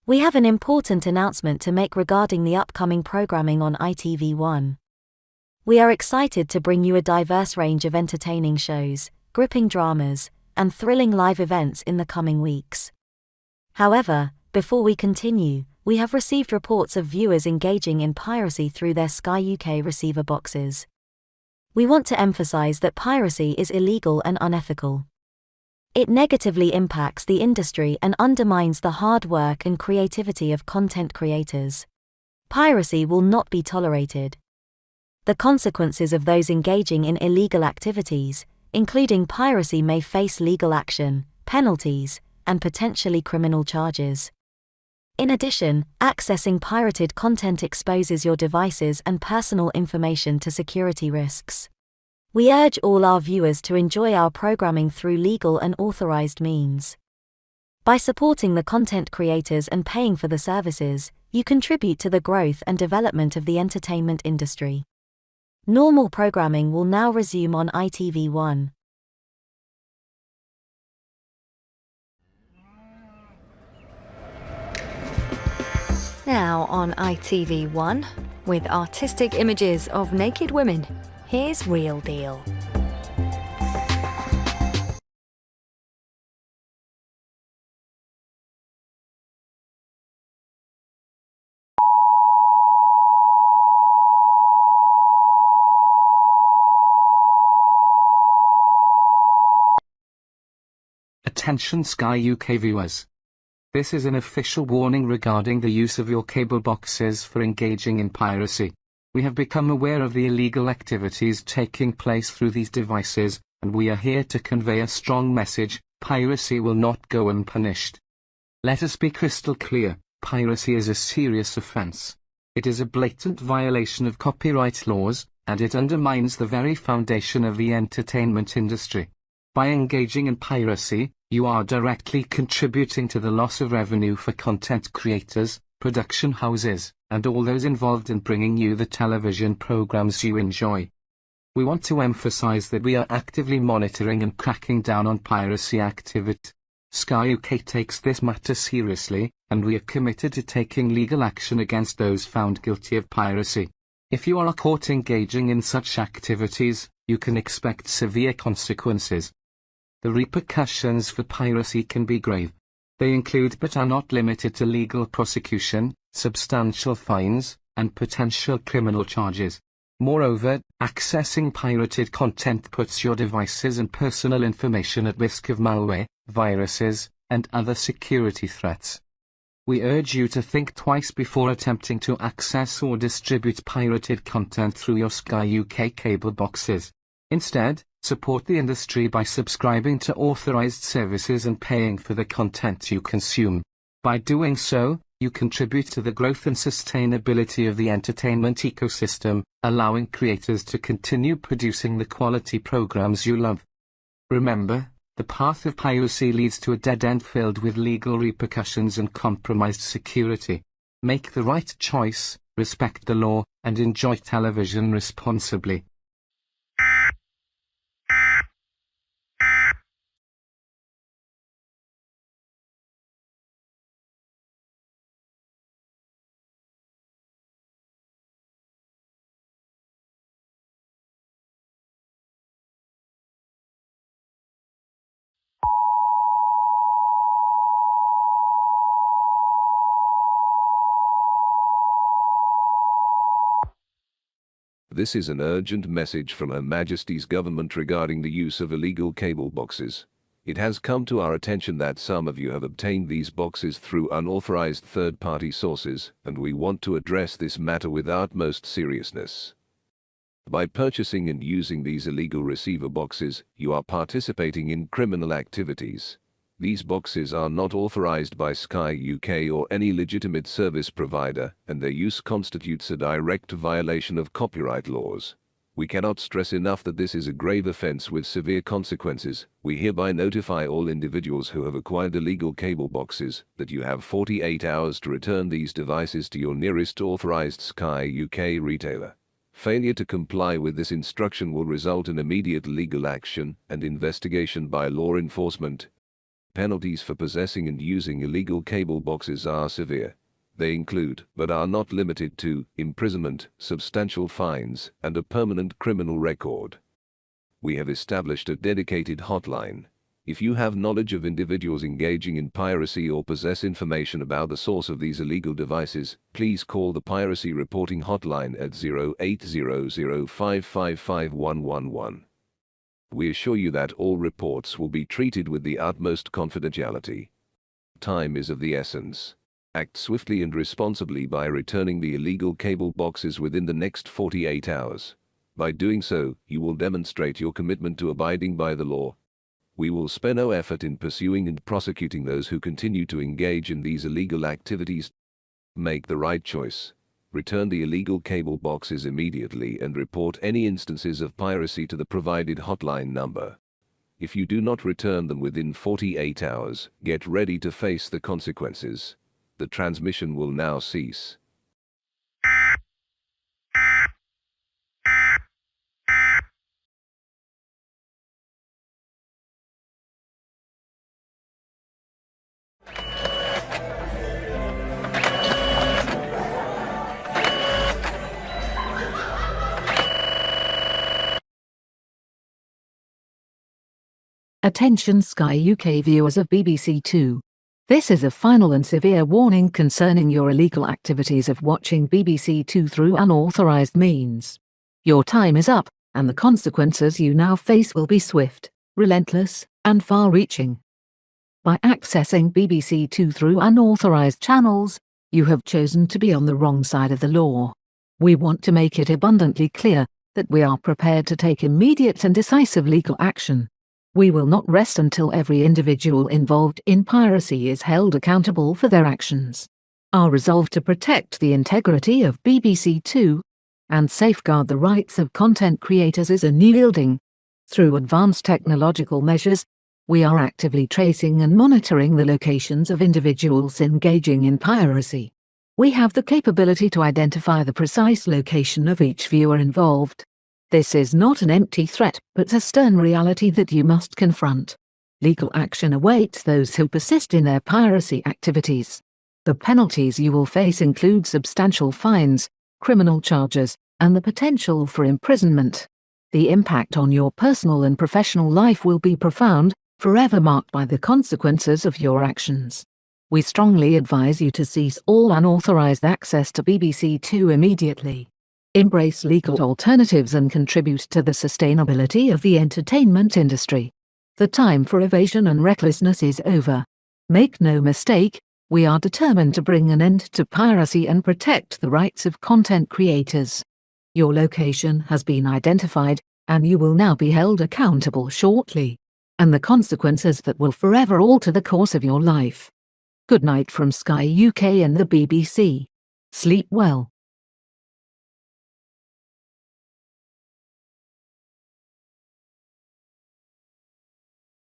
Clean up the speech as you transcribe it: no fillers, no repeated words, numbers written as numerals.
We have an important announcement to make regarding the upcoming programming on ITV1. We are excited to bring you a diverse range of entertaining shows, gripping dramas, and thrilling live events in the coming weeks. However, before we continue, we have received reports of viewers engaging in piracy through their Sky UK receiver boxes. We want to emphasize that piracy is illegal and unethical. It negatively impacts the industry and undermines the hard work and creativity of content creators. Piracy will not be tolerated. The consequences of those engaging in illegal activities, including piracy, may face legal action, penalties, and potentially criminal charges. In addition, accessing pirated content exposes your devices and personal information to security risks. We urge all our viewers to enjoy our programming through legal and authorized means. By supporting the content creators and paying for the services, you contribute to the growth and development of the entertainment industry. Normal programming will now resume on ITV1. Now on ITV1, with artistic images of naked women, here's Real Deal. Attention Sky UK viewers. This is an official warning regarding the use of your cable boxes for engaging in piracy. We have become aware of the illegal activities taking place through these devices, and we are here to convey a strong message: piracy will not go unpunished. Let us be crystal clear, piracy is a serious offense. It is a blatant violation of copyright laws, and it undermines the very foundation of the entertainment industry. By engaging in piracy, you are directly contributing to the loss of revenue for content creators, production houses, and all those involved in bringing you the television programs you enjoy. We want to emphasize that we are actively monitoring and cracking down on piracy activity. Sky UK takes this matter seriously, and we are committed to taking legal action against those found guilty of piracy. If you are caught engaging in such activities, you can expect severe consequences. The repercussions for piracy can be grave. They include but are not limited to legal prosecution, substantial fines, and potential criminal charges. Moreover, accessing pirated content puts your devices and personal information at risk of malware, viruses, and other security threats. We urge you to think twice before attempting to access or distribute pirated content through your Sky UK cable boxes. Instead, support the industry by subscribing to authorized services and paying for the content you consume. By doing so, you contribute to the growth and sustainability of the entertainment ecosystem, allowing creators to continue producing the quality programs you love. Remember, the path of piracy leads to a dead end filled with legal repercussions and compromised security. Make the right choice, respect the law, and enjoy television responsibly. This is an urgent message from Her Majesty's government regarding the use of illegal cable boxes. It has come to our attention that some of you have obtained these boxes through unauthorized third-party sources, and we want to address this matter with utmost seriousness. By purchasing and using these illegal receiver boxes, you are participating in criminal activities. These boxes are not authorized by Sky UK or any legitimate service provider, and their use constitutes a direct violation of copyright laws. We cannot stress enough that this is a grave offense with severe consequences. We hereby notify all individuals who have acquired illegal cable boxes that you have 48 hours to return these devices to your nearest authorized Sky UK retailer. Failure to comply with this instruction will result in immediate legal action and investigation by law enforcement. Penalties for possessing and using illegal cable boxes are severe. They include, but are not limited to, imprisonment, substantial fines, and a permanent criminal record. We have established a dedicated hotline. If you have knowledge of individuals engaging in piracy or possess information about the source of these illegal devices, please call the Piracy Reporting Hotline at 0800-555-111. We assure you that all reports will be treated with the utmost confidentiality. Time is of the essence. Act swiftly and responsibly by returning the illegal cable boxes within the next 48 hours. By doing so, you will demonstrate your commitment to abiding by the law. We will spare no effort in pursuing and prosecuting those who continue to engage in these illegal activities. Make the right choice. Return the illegal cable boxes immediately and report any instances of piracy to the provided hotline number. If you do not return them within 48 hours, get ready to face the consequences. The transmission will now cease. Attention Sky UK viewers of BBC Two. This is a final and severe warning concerning your illegal activities of watching BBC Two through unauthorized means. Your time is up, and the consequences you now face will be swift, relentless, and far-reaching. By accessing BBC Two through unauthorized channels, you have chosen to be on the wrong side of the law. We want to make it abundantly clear that we are prepared to take immediate and decisive legal action. We will not rest until every individual involved in piracy is held accountable for their actions. Our resolve to protect the integrity of BBC Two and safeguard the rights of content creators is unyielding. Through advanced technological measures, we are actively tracing and monitoring the locations of individuals engaging in piracy. We have the capability to identify the precise location of each viewer involved. This is not an empty threat, but a stern reality that you must confront. Legal action awaits those who persist in their piracy activities. The penalties you will face include substantial fines, criminal charges, and the potential for imprisonment. The impact on your personal and professional life will be profound, forever marked by the consequences of your actions. We strongly advise you to cease all unauthorized access to BBC Two immediately. Embrace legal alternatives and contribute to the sustainability of the entertainment industry. The time for evasion and recklessness is over. Make no mistake, we are determined to bring an end to piracy and protect the rights of content creators. Your location has been identified, and you will now be held accountable shortly, and the consequences that will forever alter the course of your life. Good night from Sky UK and the BBC. Sleep well.